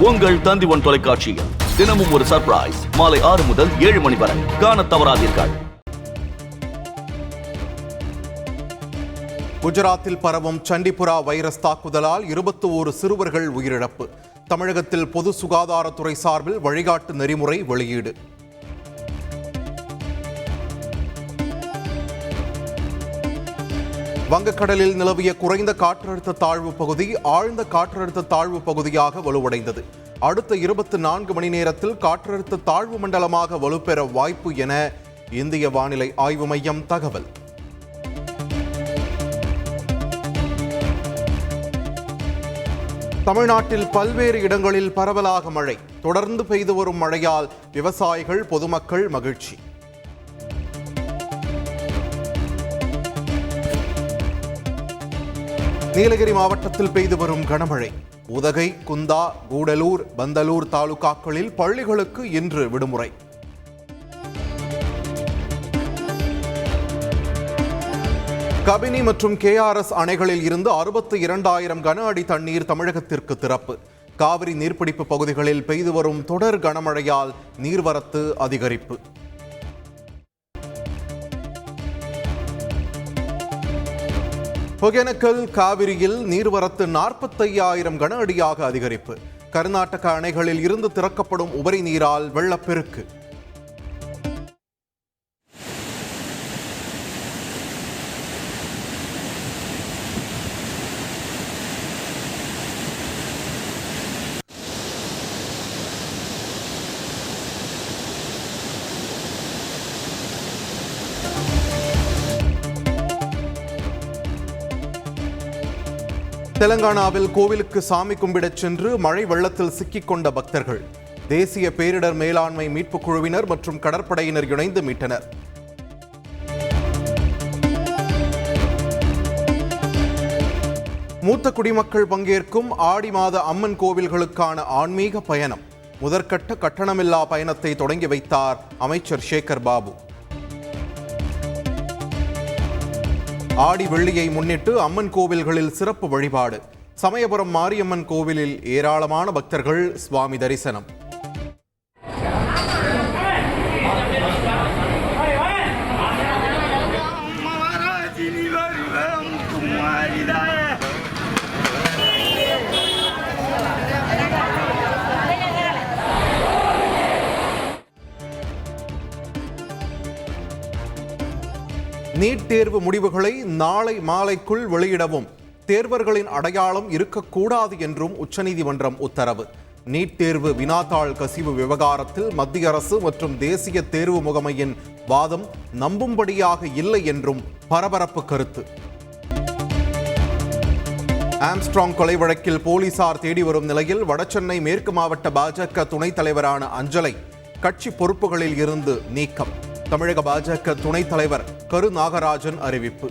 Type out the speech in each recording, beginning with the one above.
உங்கள் தந்தி ஒன் தொலைக்காட்சியில் தினமும் ஒரு சர்ப்ரைஸ் மாலை 6 முதல் 7 மணி வரை காண தவறாதீர்கள். குஜராத்தில் பரவும் சண்டிபுரா வைரஸ் தாக்குதலால் 21 சிறுவர்கள் உயிரிழப்பு. தமிழகத்தில் பொது சுகாதாரத்துறை சார்பில் வழிகாட்டு நெறிமுறை வெளியீடு. வங்கக்கடலில் நிலவிய குறைந்த காற்றழுத்த தாழ்வு பகுதி ஆழ்ந்த காற்றழுத்த தாழ்வு பகுதியாக வலுவடைந்தது. அடுத்த 24 மணி நேரத்தில் காற்றழுத்த தாழ்வு மண்டலமாக வலுப்பெற வாய்ப்பு என இந்திய வானிலை ஆய்வு மையம் தகவல். தமிழ்நாட்டில் பல்வேறு இடங்களில் பரவலாக மழை. தொடர்ந்து பெய்து வரும் மழையால் விவசாயிகள் பொதுமக்கள் மகிழ்ச்சி. நீலகிரி மாவட்டத்தில் பெய்து வரும் கனமழை. உதகை, குந்தா, கூடலூர், பந்தலூர் தாலுகாக்களில் பள்ளிகளுக்கு இன்று விடுமுறை. கபினி மற்றும் KRS அணைகளில் இருந்து 62,000 கன அடி தண்ணீர் தமிழகத்திற்கு திறப்பு. காவிரி நீர்பிடிப்பு பகுதிகளில் பெய்து வரும் தொடர் கனமழையால் நீர்வரத்து அதிகரிப்பு. ஒகேனக்கல் காவிரியில் நீர்வரத்து 45,000 கன அடியாக அதிகரிப்பு. கர்நாடக அணைகளில் இருந்து திறக்கப்படும் உபரி நீரால் வெள்ளப்பெருக்கு. தெலங்கானாவில் கோவிலுக்கு சாமி கும்பிடச் சென்று மழை வெள்ளத்தில் சிக்கிக் கொண்ட பக்தர்கள். தேசிய பேரிடர் மேலாண்மை மீட்புக் குழுவினர் மற்றும் கடற்படையினர் இணைந்து மீட்டனர். மூத்த குடிமக்கள் பங்கேற்கும் ஆடி மாத அம்மன் கோவில்களுக்கான ஆன்மீக பயணம். முதற்கட்ட கட்டணமில்லா பயணத்தை தொடங்கி வைத்தார் அமைச்சர் சேகர் பாபு. ஆடி வெள்ளியை முன்னிட்டு அம்மன் கோவில்களில் சிறப்பு வழிபாடு. சமயபுரம் மாரியம்மன் கோவிலில் ஏராளமான பக்தர்கள் சுவாமி தரிசனம். நீட் தேர்வு முடிவுகளை நாளை மாலைக்குள் வெளியிடவும் தேர்வர்களின் அடையாளம் இருக்கக்கூடாது என்றும் உச்சநீதிமன்றம் உத்தரவு. நீட் தேர்வு வினாத்தாள் கசிவு விவகாரத்தில் மத்திய அரசு மற்றும் தேசிய தேர்வு முகமையின் வாதம் நம்பும்படியாக இல்லை என்றும் பரபரப்பு கருத்து. ஆம்ஸ்ட்ராங் கொலை வழக்கில் போலீசார் தேடி வரும் நிலையில் வடசென்னை மேற்கு மாவட்ட பாஜக துணைத் தலைவரான அஞ்சலை கட்சி பொறுப்புகளில் இருந்து நீக்கம். தமிழக பாஜக துணைத் தலைவர் கரு நாகராஜன் அறிவிப்பு.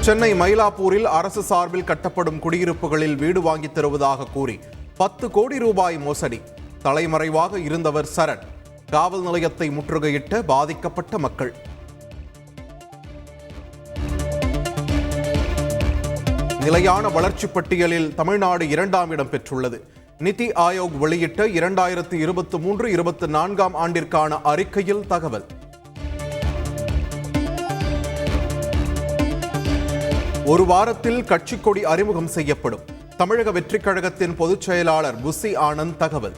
சென்னை மயிலாப்பூரில் அரசு சார்பில் கட்டப்படும் குடியிருப்புகளில் வீடு வாங்கித் தருவதாக கூறி 10 கோடி ரூபாய் மோசடி. தலைமறைவாக இருந்தவர் சரண். காவல் நிலையத்தை முற்றுகையிட்ட பாதிக்கப்பட்ட மக்கள். நிலையான வளர்ச்சி பட்டியலில் தமிழ்நாடு 2ஆம் இடம் பெற்றுள்ளது. நிதி ஆயோக் வெளியிட்ட 2023-24 ஆண்டிற்கான அறிக்கையில் தகவல். ஒரு வாரத்தில் கட்சி கொடி அறிமுகம் செய்யப்படும். தமிழக வெற்றிக் கழகத்தின் பொதுச் செயலாளர் புசி ஆனந்த் தகவல்.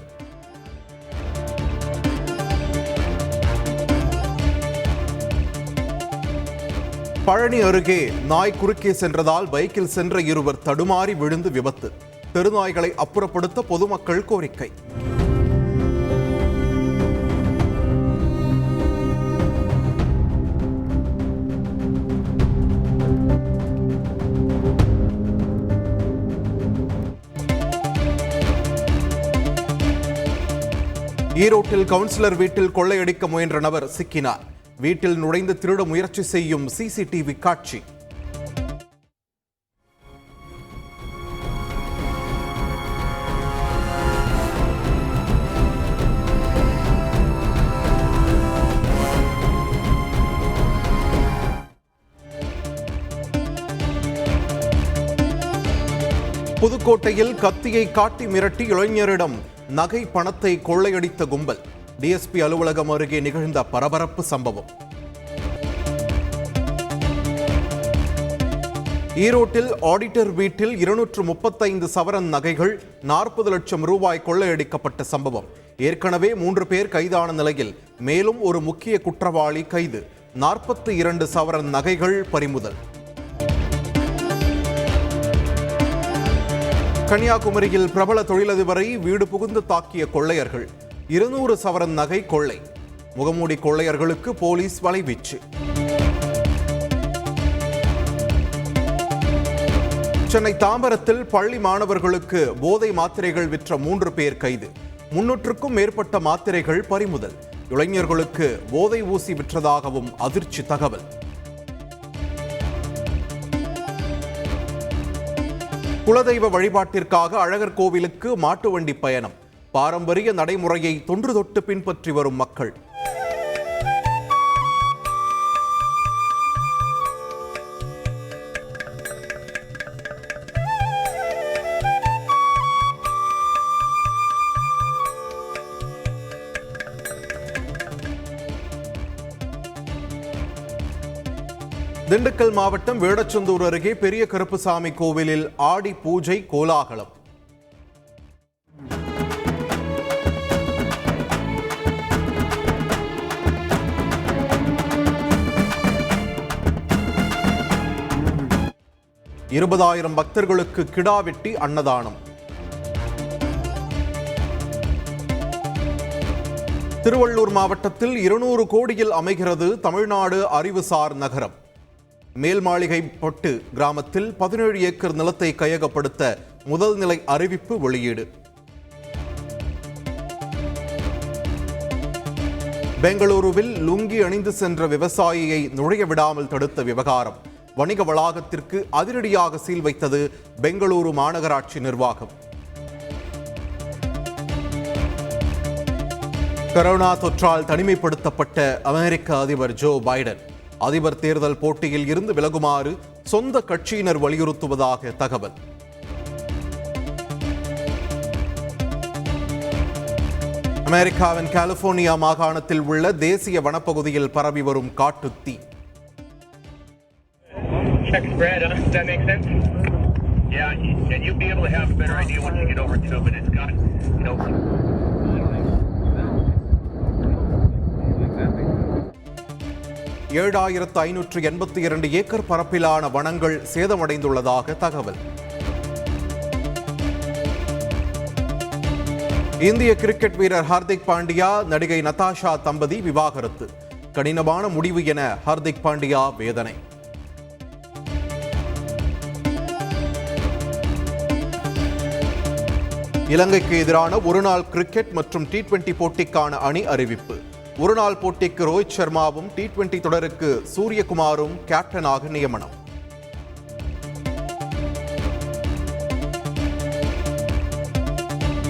பழனி அருகே நாய் குறுக்கே சென்றதால் பைக்கில் சென்ற இருவர் தடுமாறி விழுந்து விபத்து. தெருநாய்களை அப்புறப்படுத்த பொதுமக்கள் கோரிக்கை. ஈரோட்டில் கவுன்சிலர் வீட்டில் கொள்ளையடிக்க முயன்ற நபர் சிக்கினார். வீட்டில் நுழைந்து திருட முயற்சி செய்யும் CCTV காட்சி. புதுக்கோட்டையில் கத்தியை காட்டி மிரட்டி இளைஞரிடம் நகை பணத்தை கொள்ளையடித்த கும்பல். டிஎஸ்பி அலுவலகம் அருகே நிகழ்ந்த பரபரப்பு சம்பவம். ஈரோட்டில் ஆடிட்டர் வீட்டில் 235 சவரன் நகைகள் 40 லட்சம் ரூபாய் கொள்ளையடிக்கப்பட்ட சம்பவம். ஏற்கனவே 3 பேர் கைதான நிலையில் மேலும் ஒரு முக்கிய குற்றவாளி கைது. 42 சவரன் நகைகள் பறிமுதல். கன்னியாகுமரியில் பிரபல தொழிலதிபரை வீடு புகுந்து தாக்கிய கொள்ளையர்கள். 200 சவரன் நகை கொள்ளை. முகமூடி கொள்ளையர்களுக்கு போலீஸ் வலைவீச்சு. சென்னை தாம்பரத்தில் பள்ளி மாணவர்களுக்கு போதை மாத்திரைகள் விற்ற 3 பேர் கைது. 300க்கும் மேற்பட்ட மாத்திரைகள் பறிமுதல். இளைஞர்களுக்கு போதை ஊசி விற்றதாகவும் அதிர்ச்சி தகவல். குலதெய்வ வழிபாட்டிற்காக அழகர் கோவிலுக்கு மாட்டு வண்டி பயணம். பாரம்பரிய நடைமுறையை தொன்று தொட்டு பின்பற்றி வரும் மக்கள். திண்டுக்கல் மாவட்டம் வேடச்சந்தூர் அருகே பெரிய கருப்புசாமி கோவிலில் ஆடி பூஜை கோலாகலம். இருபதாயிரம் பக்தர்களுக்கு கிடா வெட்டி அன்னதானம். திருவள்ளூர் மாவட்டத்தில் 200 கோடியில் அமைகிறது தமிழ்நாடு அறிவுசார் நகரம். மேல்மாளிகைப்பட்டு கிராமத்தில் 17 ஏக்கர் நிலத்தை கையகப்படுத்த முதல் நிலை அறிவிப்பு வெளியீடு. பெங்களூருவில் லுங்கி அணிந்து சென்ற விவசாயியை நுழைய விடாமல் தடுத்த விவகாரம். வணிக வளாகத்திற்கு அதிரடியாக சீல் வைத்தது பெங்களூரு மாநகராட்சி நிர்வாகம். கொரோனா தொற்றால் தனிமைப்படுத்தப்பட்ட அமெரிக்க அதிபர் ஜோ பைடன் அதிபர் தேர்தல் போட்டியில் இருந்து விலகுமாறு சொந்த கட்சியினர் வலியுறுத்துவதாக தகவல். அமெரிக்காவின் கலிபோர்னியா மாகாணத்தில் உள்ள தேசிய வனப்பகுதியில் பரவி வரும் காட்டுத் தீ. ஏழாயிரத்து 582 ஏக்கர் பரப்பிலான வனங்கள் சேதமடைந்துள்ளதாக தகவல். இந்திய கிரிக்கெட் வீரர் ஹார்திக் பாண்டியா நடிகை நதாஷா தம்பதி விவாகரத்து. கடினமான முடிவு என ஹார்திக் பாண்டியா வேதனை. இலங்கைக்கு எதிரான ஒருநாள் கிரிக்கெட் மற்றும் T20 போட்டிக்கான அணி அறிவிப்பு. ஒருநாள் போட்டிக்கு ரோஹித் சர்மாவும் T20 தொடருக்கு சூரியகுமாரும் கேப்டனாக நியமனம்.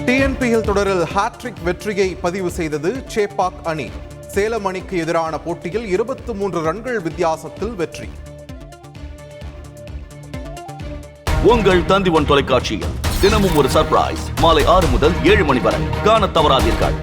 TNPL தொடரில் ஹாட்ரிக் வெற்றியை பதிவு செய்தது சேப்பாக் அணி. சேலம் அணிக்கு எதிரான போட்டியில் 23 ரன்கள் வித்தியாசத்தில் வெற்றி. உங்கள் தந்தி ஒன் தொலைக்காட்சியில் தினமும் ஒரு சர்ப்ரைஸ். மாலை 6 முதல் 7 மணி வரை காண தவறாதீர்கள்.